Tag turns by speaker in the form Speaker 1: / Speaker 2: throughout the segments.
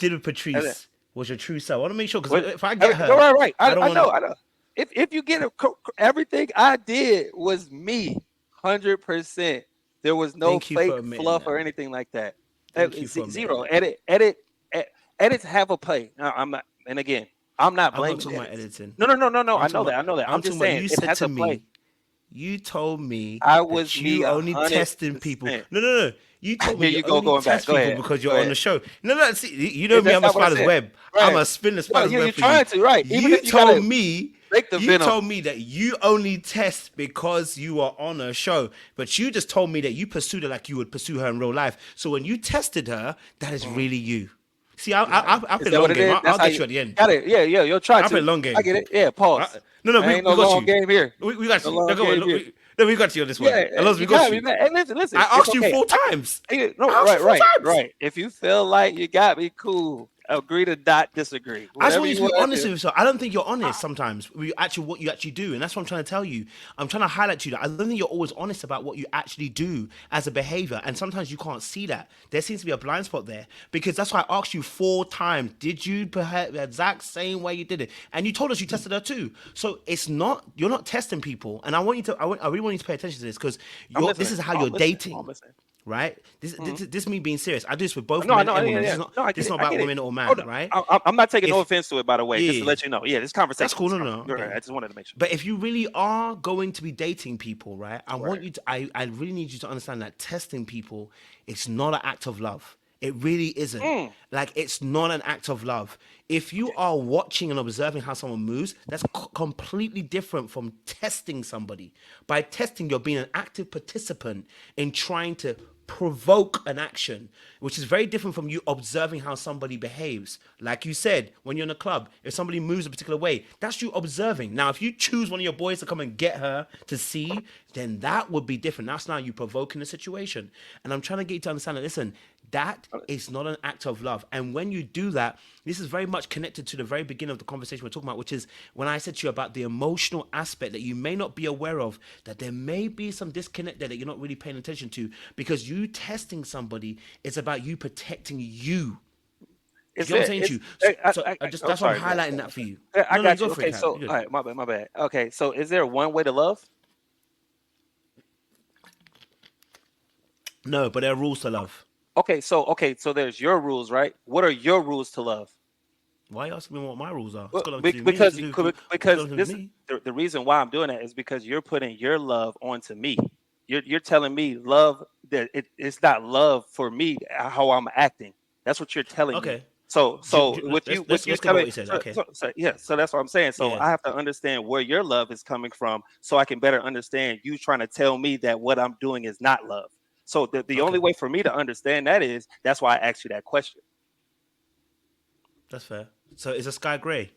Speaker 1: did with
Speaker 2: And then-
Speaker 1: Patrice was your true self. I want to make sure because if I get
Speaker 2: no,
Speaker 1: her,
Speaker 2: right.
Speaker 1: I don't
Speaker 2: I
Speaker 1: want to.
Speaker 2: know, I know. If you get everything I did was me, 100%. There was no
Speaker 1: Thank you for
Speaker 2: fake
Speaker 1: admitting
Speaker 2: fluff
Speaker 1: that.
Speaker 2: or anything like that.
Speaker 1: Thank you for admitting
Speaker 2: Zero.
Speaker 1: that.
Speaker 2: Edits have a play. No, I'm not. And again, I'm not
Speaker 1: I'm not
Speaker 2: blaming
Speaker 1: talking about
Speaker 2: edits.
Speaker 1: editing.
Speaker 2: No.
Speaker 1: I'm
Speaker 2: I know
Speaker 1: talking
Speaker 2: that.
Speaker 1: about.
Speaker 2: I know that.
Speaker 1: I'm
Speaker 2: I'm
Speaker 1: talking
Speaker 2: just
Speaker 1: about.
Speaker 2: saying
Speaker 1: You
Speaker 2: it
Speaker 1: said
Speaker 2: has
Speaker 1: to
Speaker 2: a play.
Speaker 1: me. You told me
Speaker 2: I was
Speaker 1: that
Speaker 2: me
Speaker 1: you
Speaker 2: a
Speaker 1: only
Speaker 2: hundred
Speaker 1: testing people.
Speaker 2: percent.
Speaker 1: No. You told me
Speaker 2: Here
Speaker 1: you
Speaker 2: you go,
Speaker 1: only
Speaker 2: going back.
Speaker 1: test
Speaker 2: Go
Speaker 1: people
Speaker 2: ahead.
Speaker 1: because
Speaker 2: Go
Speaker 1: you're on the
Speaker 2: ahead.
Speaker 1: show. No. See, you know me.
Speaker 2: That's
Speaker 1: I'm a
Speaker 2: not what I
Speaker 1: spider's
Speaker 2: said.
Speaker 1: web. I'm
Speaker 2: Right.
Speaker 1: a spin the
Speaker 2: No,
Speaker 1: spider's web
Speaker 2: you're
Speaker 1: for you.
Speaker 2: trying to, right. Even
Speaker 1: You
Speaker 2: if you gotta
Speaker 1: told me.
Speaker 2: break the
Speaker 1: You
Speaker 2: venom.
Speaker 1: told me that you only test because you are on a show, but you just told me that you pursued her like you would pursue her in real life. So when you tested her, that is
Speaker 2: Mhm.
Speaker 1: really you. See,
Speaker 2: Right.
Speaker 1: I
Speaker 2: Is
Speaker 1: play
Speaker 2: that what
Speaker 1: long
Speaker 2: it
Speaker 1: game.
Speaker 2: is? That's
Speaker 1: I'll
Speaker 2: how
Speaker 1: get
Speaker 2: you
Speaker 1: you at the end.
Speaker 2: got it. Yeah, you'll try
Speaker 1: I play
Speaker 2: to.
Speaker 1: long
Speaker 2: I
Speaker 1: game.
Speaker 2: get it. Yeah, pause.
Speaker 1: No,
Speaker 2: Ain't
Speaker 1: we
Speaker 2: no
Speaker 1: got
Speaker 2: long
Speaker 1: you.
Speaker 2: game here.
Speaker 1: We got
Speaker 2: No
Speaker 1: you. No,
Speaker 2: long
Speaker 1: go
Speaker 2: game
Speaker 1: on.
Speaker 2: here.
Speaker 1: We got you on this one.
Speaker 2: Yeah,
Speaker 1: Alonzo, we
Speaker 2: you
Speaker 1: got
Speaker 2: got me,
Speaker 1: you.
Speaker 2: man. And listen,
Speaker 1: I
Speaker 2: it's
Speaker 1: asked you
Speaker 2: okay.
Speaker 1: four times.
Speaker 2: No,
Speaker 1: I asked you four times.
Speaker 2: right. If you feel like you got me, cool. Agree to not disagree.
Speaker 1: I just
Speaker 2: Whatever
Speaker 1: want you
Speaker 2: you
Speaker 1: to be
Speaker 2: want to
Speaker 1: honest
Speaker 2: do.
Speaker 1: with yourself. I don't think you're honest sometimes. What you actually do, and that's what I'm trying to tell you. I'm trying to highlight to you that I don't think you're always honest about what you actually do as a behavior, and sometimes you can't see that. There seems to be a blind spot there because that's why I asked you four times. Did you behave the exact same way you did it? And you told us you tested her too. So it's not you're not testing people, and I want you to. I really want you to pay attention to this because
Speaker 2: I'm
Speaker 1: you're. This
Speaker 2: listening.
Speaker 1: is how
Speaker 2: I'm
Speaker 1: you're
Speaker 2: listening. I'm
Speaker 1: dating,
Speaker 2: listening.
Speaker 1: right?
Speaker 2: Mhm.
Speaker 1: This me being serious. I do this with both
Speaker 2: No, I
Speaker 1: men
Speaker 2: know.
Speaker 1: and
Speaker 2: Yeah,
Speaker 1: women.
Speaker 2: yeah. No, I
Speaker 1: This
Speaker 2: get
Speaker 1: is
Speaker 2: it.
Speaker 1: not
Speaker 2: I
Speaker 1: about
Speaker 2: get it.
Speaker 1: women or
Speaker 2: Oh,
Speaker 1: man,
Speaker 2: no,
Speaker 1: right?
Speaker 2: I'm not taking no
Speaker 1: If
Speaker 2: offense to it, by the way. Just to
Speaker 1: yeah,
Speaker 2: let you know. Yeah, this
Speaker 1: that's
Speaker 2: conversation
Speaker 1: cool.
Speaker 2: is
Speaker 1: No,
Speaker 2: fine.
Speaker 1: no,
Speaker 2: You're right.
Speaker 1: okay.
Speaker 2: I just wanted to make sure.
Speaker 1: But if you really are going to be dating people, right? I
Speaker 2: Right.
Speaker 1: want you to. I really need you to understand that testing people, it's not an act of love. It really isn't.
Speaker 2: Mm.
Speaker 1: Like it's not an act of love. If you
Speaker 2: Okay.
Speaker 1: are watching and observing how someone moves, that's completely different from testing somebody. By testing, you're being an active participant in trying to provoke an action, which is very different from you observing how somebody behaves. Like you said, when you're in a club, if somebody moves a particular way, that's you observing. Now, if you choose one of your boys to come and get her to see, then that would be different. That's now you provoking the situation. And I'm trying to get you to understand that, listen, that is not an act of love. And when you do that, this is very much connected to the very beginning of the conversation we're talking about, which is when I said to you about the emotional aspect that you may not be aware of, that there may be some disconnect there that you're not really paying attention to because you testing somebody is about you protecting you. Do you
Speaker 2: Is
Speaker 1: get what I'm
Speaker 2: there?
Speaker 1: saying to
Speaker 2: Is
Speaker 1: you? So I just
Speaker 2: I'm
Speaker 1: that's why I'm
Speaker 2: sorry.
Speaker 1: highlighting that for you.
Speaker 2: I
Speaker 1: No, you
Speaker 2: got
Speaker 1: go
Speaker 2: you.
Speaker 1: for it,
Speaker 2: Okay,
Speaker 1: Cap.
Speaker 2: so
Speaker 1: You're
Speaker 2: all
Speaker 1: good.
Speaker 2: right, my bad, my bad. Okay, so is there one way to love?
Speaker 1: No, but there are rules to love.
Speaker 2: Okay, so there's your rules, right? What are your rules to love?
Speaker 1: Why are you asking me what my rules are? It's
Speaker 2: Well,
Speaker 1: got nothing to do with me. It's to do with what's
Speaker 2: because
Speaker 1: going on with
Speaker 2: this
Speaker 1: me.
Speaker 2: the reason why I'm doing that is because you're putting your love onto me. You're telling me love that it's not love for me how I'm acting. That's what you're telling me.
Speaker 1: Okay.
Speaker 2: So with you
Speaker 1: Let's go by
Speaker 2: telling
Speaker 1: what you said. Okay.
Speaker 2: yeah, so that's what I'm saying. So
Speaker 1: Yeah.
Speaker 2: I have to understand where your love is coming from so I can better understand you trying to tell me that what I'm doing is not love. So the only
Speaker 1: Okay.
Speaker 2: way for me to understand that is that's why I asked you that question.
Speaker 1: That's fair. So is the sky grey?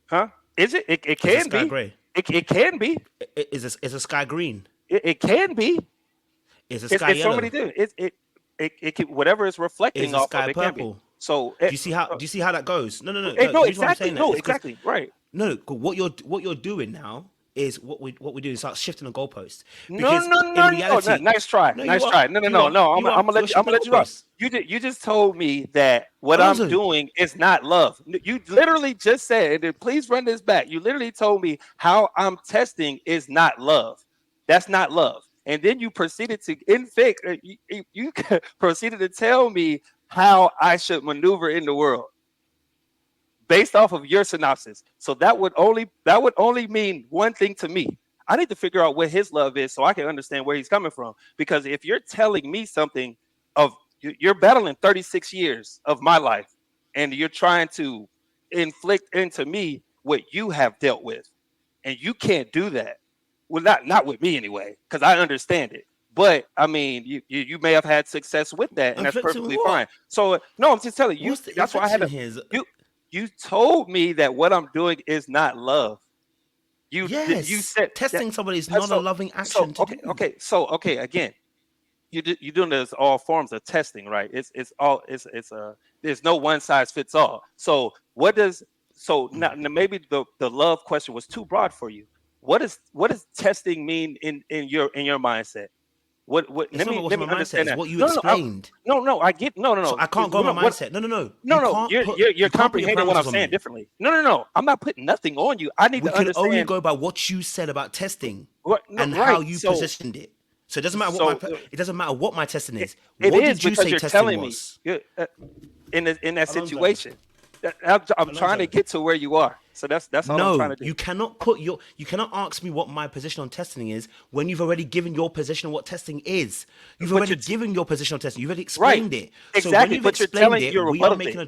Speaker 2: Huh? Is it? It
Speaker 1: Is the
Speaker 2: can
Speaker 1: sky
Speaker 2: be.
Speaker 1: grey?
Speaker 2: It can be.
Speaker 1: Is the sky green?
Speaker 2: It can be.
Speaker 1: Is the sky
Speaker 2: It's so many
Speaker 1: yellow?
Speaker 2: things. It can, whatever it's
Speaker 1: Is
Speaker 2: reflecting
Speaker 1: the
Speaker 2: off of,
Speaker 1: sky
Speaker 2: it can be.
Speaker 1: purple?
Speaker 2: So
Speaker 1: Do you see how that goes?
Speaker 2: no,
Speaker 1: No. The reason why I'm
Speaker 2: exactly,
Speaker 1: saying that
Speaker 2: no,
Speaker 1: is because
Speaker 2: exactly, right.
Speaker 1: no, 'cause what you're doing now is what we do is start shifting the goalpost
Speaker 2: No,
Speaker 1: because
Speaker 2: no,
Speaker 1: in
Speaker 2: no, no.
Speaker 1: reality,
Speaker 2: Nice try,
Speaker 1: no,
Speaker 2: nice try. No, no, no, no. I'm gonna
Speaker 1: you're
Speaker 2: let you. I'm
Speaker 1: shifting
Speaker 2: gonna
Speaker 1: the
Speaker 2: let you go.
Speaker 1: goalposts.
Speaker 2: You just told me that what I'm
Speaker 1: Alonzo,
Speaker 2: doing is not love. You literally just said, and please run this back. You literally told me how I'm testing is not love. That's not love. And then you proceeded to infect. You proceeded to tell me how I should maneuver in the world based off of your synopsis. So that would only mean one thing to me. I need to figure out what his love is so I can understand where he's coming from. Because if you're telling me something of you're battling 36 years of my life and you're trying to inflict into me what you have dealt with, and you can't do that. Well, not with me anyway, because I understand it. But I mean, you may have had success with that, and that's
Speaker 1: inflicting
Speaker 2: perfectly fine.
Speaker 1: what?
Speaker 2: So no, I'm just telling you.
Speaker 1: What's the
Speaker 2: That's why I had
Speaker 1: infliction
Speaker 2: to.
Speaker 1: here? Is
Speaker 2: You you told me that what I'm doing is not love. You
Speaker 1: yes,
Speaker 2: said that.
Speaker 1: testing somebody is not a
Speaker 2: So
Speaker 1: loving action to do.
Speaker 2: okay. Again, you're doing this all forms of testing, right? It's all it's a there's no one size fits all. So what does so now maybe the love question was too broad for you. What does testing mean in your mindset? What?
Speaker 1: It's not about what's
Speaker 2: Let
Speaker 1: my
Speaker 2: me
Speaker 1: mindset.
Speaker 2: understand
Speaker 1: It's
Speaker 2: that.
Speaker 1: what you
Speaker 2: No, no, no.
Speaker 1: explained.
Speaker 2: No, no, I get no, no,
Speaker 1: So
Speaker 2: no.
Speaker 1: I can't go on my
Speaker 2: What?
Speaker 1: mindset. No, no, no.
Speaker 2: No, no, you're
Speaker 1: You can't put your
Speaker 2: comprehending what I'm
Speaker 1: parameters on
Speaker 2: saying
Speaker 1: me.
Speaker 2: differently. No, no, no. I'm not putting nothing on you. I need
Speaker 1: We
Speaker 2: to
Speaker 1: can only
Speaker 2: understand
Speaker 1: go by what you said about testing
Speaker 2: what. No,
Speaker 1: and how
Speaker 2: right.
Speaker 1: you positioned it. So it doesn't matter what
Speaker 2: So
Speaker 1: it doesn't matter what my testing
Speaker 2: it,
Speaker 1: is.
Speaker 2: it
Speaker 1: What
Speaker 2: is
Speaker 1: did you
Speaker 2: because
Speaker 1: say
Speaker 2: you're
Speaker 1: testing
Speaker 2: telling me
Speaker 1: was?
Speaker 2: in that
Speaker 1: Alonzo,
Speaker 2: situation. I'm trying to
Speaker 1: Alonzo.
Speaker 2: get to where you are. So that's all I'm trying
Speaker 1: No,
Speaker 2: to do.
Speaker 1: you cannot ask me what my position on testing is when you've already given your position on what testing is. You've
Speaker 2: But
Speaker 1: already
Speaker 2: you're
Speaker 1: given your position on testing. You've already
Speaker 2: right.
Speaker 1: explained it. So when
Speaker 2: Exactly.
Speaker 1: you've
Speaker 2: But you're
Speaker 1: explained
Speaker 2: telling
Speaker 1: it,
Speaker 2: you're
Speaker 1: we are
Speaker 2: rebutting.
Speaker 1: making a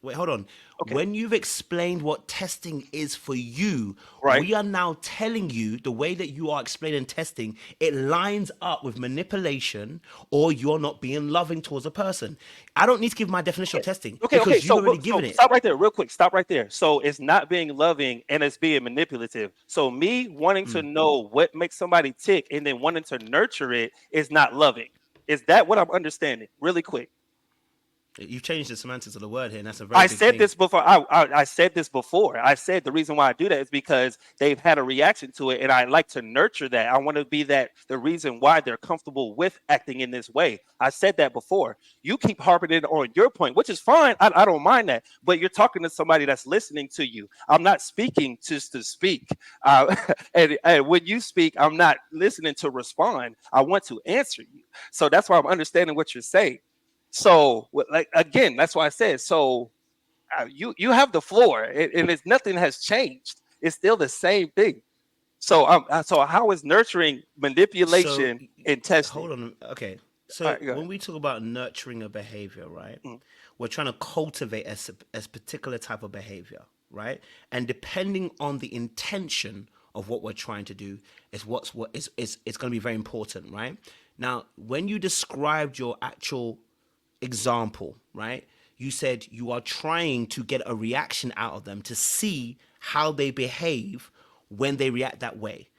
Speaker 1: wait, hold on.
Speaker 2: Okay.
Speaker 1: When you've explained what testing is for you,
Speaker 2: Right.
Speaker 1: we are now telling you the way that you are explaining testing, it lines up with manipulation or you're not being loving towards a person. I don't need to give my definition of
Speaker 2: Okay.
Speaker 1: testing
Speaker 2: Okay. Okay.
Speaker 1: because you've
Speaker 2: So
Speaker 1: already
Speaker 2: so
Speaker 1: given it.
Speaker 2: stop right there, real quick. Stop right there. So it's not being loving and it's being manipulative. So me wanting to know what makes somebody tick and then wanting to nurture it is not loving. Is that what I'm understanding? Really quick.
Speaker 1: You've changed the semantics of the word here, and that's a very
Speaker 2: I
Speaker 1: big
Speaker 2: said
Speaker 1: thing.
Speaker 2: this before. I said this before. I said the reason why I do that is because they've had a reaction to it, and I like to nurture that. I want to be that the reason why they're comfortable with acting in this way. I said that before. You keep harping it on your point, which is fine. I don't mind that. But you're talking to somebody that's listening to you. I'm not speaking just to speak. And when you speak, I'm not listening to respond. I want to answer you. So that's why I'm understanding what you're saying. So, like again, that's why I said so you have the floor, and it's nothing has changed. It's still the same thing. So so how is nurturing
Speaker 1: So
Speaker 2: manipulation and testing?
Speaker 1: hold on. Okay.
Speaker 2: All
Speaker 1: So
Speaker 2: right, go ahead.
Speaker 1: when we talk about nurturing a behavior, right,
Speaker 2: Mm,
Speaker 1: we're trying to cultivate a particular type of behavior, right? And depending on the intention of what we're trying to do, is what is it's going to be very important, right? Now, when you described your actual example, right? You said you are trying to get a reaction out of them to see how they behave when they react that way.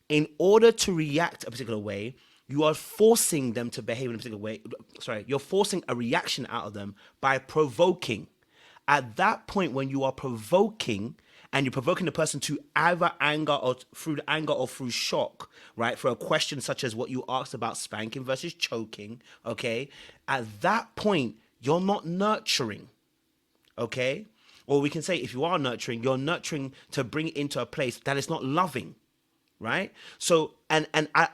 Speaker 1: In order to react a particular way, you are forcing them to behave in a particular way. Sorry, you're forcing a reaction out of them by provoking. At that point, when you are provoking, and you're provoking the person to either anger or through shock, right? For a question such as what you asked about spanking versus choking, okay? At that point, you're not nurturing, okay? Or we can say if you are nurturing, you're nurturing to bring it into a place that is not loving, right? So I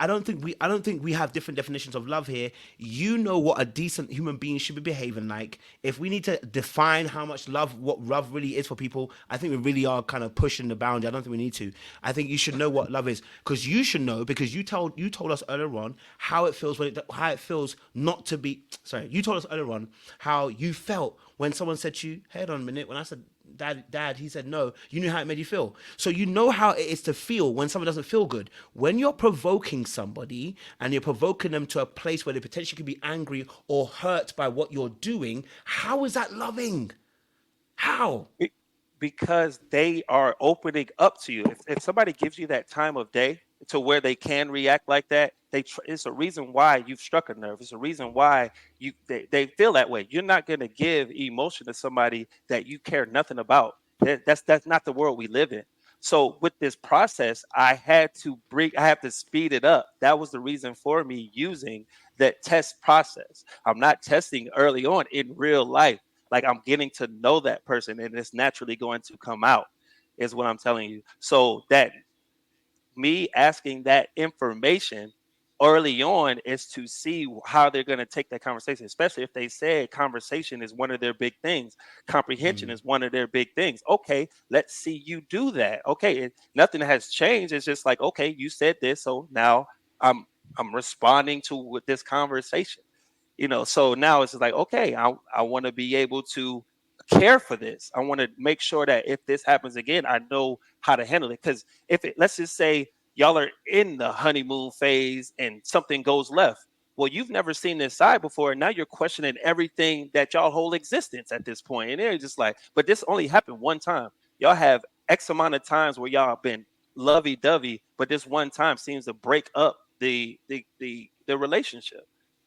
Speaker 1: don't think we have different definitions of love here. You know what a decent human being should be behaving like. If we need to define how much love, what love really is for people, I think we really are kind of pushing the boundary. I don't think we need to. I think you should know what love is because you should know because you told us earlier on how it feels how it feels not to be. Sorry, you told us earlier on how you felt when someone said to you, "Hold on a minute," when I said dad, he said no. You knew how it made you feel. So you know how it is to feel when someone doesn't feel good. When you're provoking somebody and you're provoking them to a place where they potentially could be angry or hurt by what you're doing, how is that loving? How?
Speaker 2: Be- because they are opening up to you. If somebody gives you that time of day to where they can react like that, it's a reason why you've struck a nerve. It's a reason why they feel that way. You're not going to give emotion to somebody that you care nothing about. That's not the world we live in. So with this process, I have to speed it up. That was the reason for me using that test process. I'm not testing early on in real life. Like I'm getting to know that person and it's naturally going to come out, is what I'm telling you. So that me asking that information early on is to see how they're going to take that conversation, especially if they said conversation is one of their big things, comprehension is one of their big things. Okay, let's see you do that. Okay, nothing has changed. It's just like, okay, you said this, so now i'm I'm responding to with this conversation. So now it's just like, okay, I want to be able to care for this. I want to make sure that if this happens again, I know how to handle it. Because if it, let's just say y'all are in the honeymoon phase and something goes left, well, you've never seen this side before, and now you're questioning everything that y'all whole existence at this point. And they're just like, but this only happened one time. Y'all have X amount of times where y'all have been lovey-dovey, but this one time seems to break up the relationship.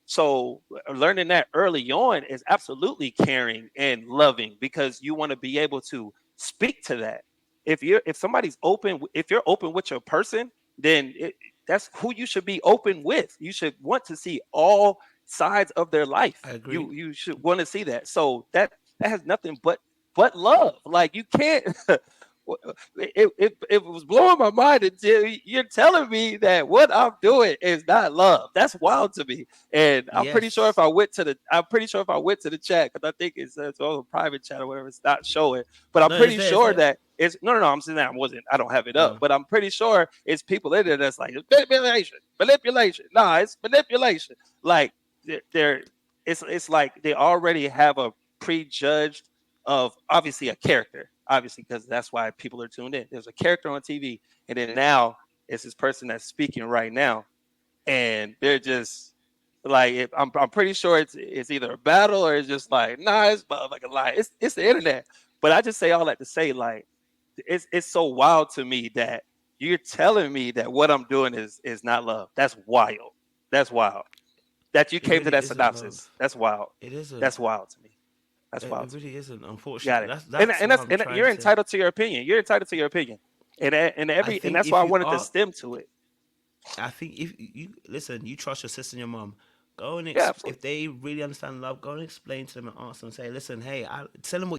Speaker 2: So learning that early on is absolutely caring and loving because you want to be able to speak to that. If somebody's open, if you're open with your person, then that's who you should be open with. You should want to see all sides of their life.
Speaker 1: I agree.
Speaker 2: You should want to see that. So that has nothing but love. Like you can't. It was blowing my mind until you're telling me that what I'm doing is not love. That's wild to me. And I'm pretty sure if
Speaker 1: Yes.
Speaker 2: I went to the, I'm pretty sure if I went to the chat, because I think it's on a private chat or whatever, it's not showing. But I'm
Speaker 1: No, it's
Speaker 2: pretty
Speaker 1: there. It's
Speaker 2: sure
Speaker 1: there.
Speaker 2: that it's no. I'm saying that I don't have it up,
Speaker 1: Oh,
Speaker 2: but I'm pretty sure it's people in there that's like it's manipulation, manipulation. Nah, it's manipulation. Like they're it's like they already have a prejudged of obviously a character, obviously because that's why people are tuned in. There's a character on TV, and then now it's this person that's speaking right now, and they're just like I'm pretty sure it's either a battle or it's just like nah, it's like a lie. It's the internet. But I just say all that to say like it's so wild to me that you're telling me that what I'm doing is not love. That's wild. That's wild. That you
Speaker 1: it
Speaker 2: came to
Speaker 1: really
Speaker 2: that
Speaker 1: isn't
Speaker 2: synopsis.
Speaker 1: love.
Speaker 2: That's wild.
Speaker 1: It isn't.
Speaker 2: That's wild to me. That's
Speaker 1: It
Speaker 2: wild to me.
Speaker 1: really isn't.
Speaker 2: Got
Speaker 1: Unfortunately,
Speaker 2: it.
Speaker 1: that's
Speaker 2: And
Speaker 1: what
Speaker 2: that's
Speaker 1: I'm
Speaker 2: and
Speaker 1: trying
Speaker 2: you're
Speaker 1: to.
Speaker 2: entitled to your opinion. You're entitled to your opinion.
Speaker 1: I
Speaker 2: And
Speaker 1: think
Speaker 2: that's why
Speaker 1: if
Speaker 2: I
Speaker 1: you
Speaker 2: wanted to
Speaker 1: are,
Speaker 2: stem to it.
Speaker 1: I think if you listen, you trust your sister and your mom. Go and
Speaker 2: Yeah,
Speaker 1: if
Speaker 2: absolutely.
Speaker 1: they really understand love, go and explain to them and ask them. Say, listen, hey, tell them what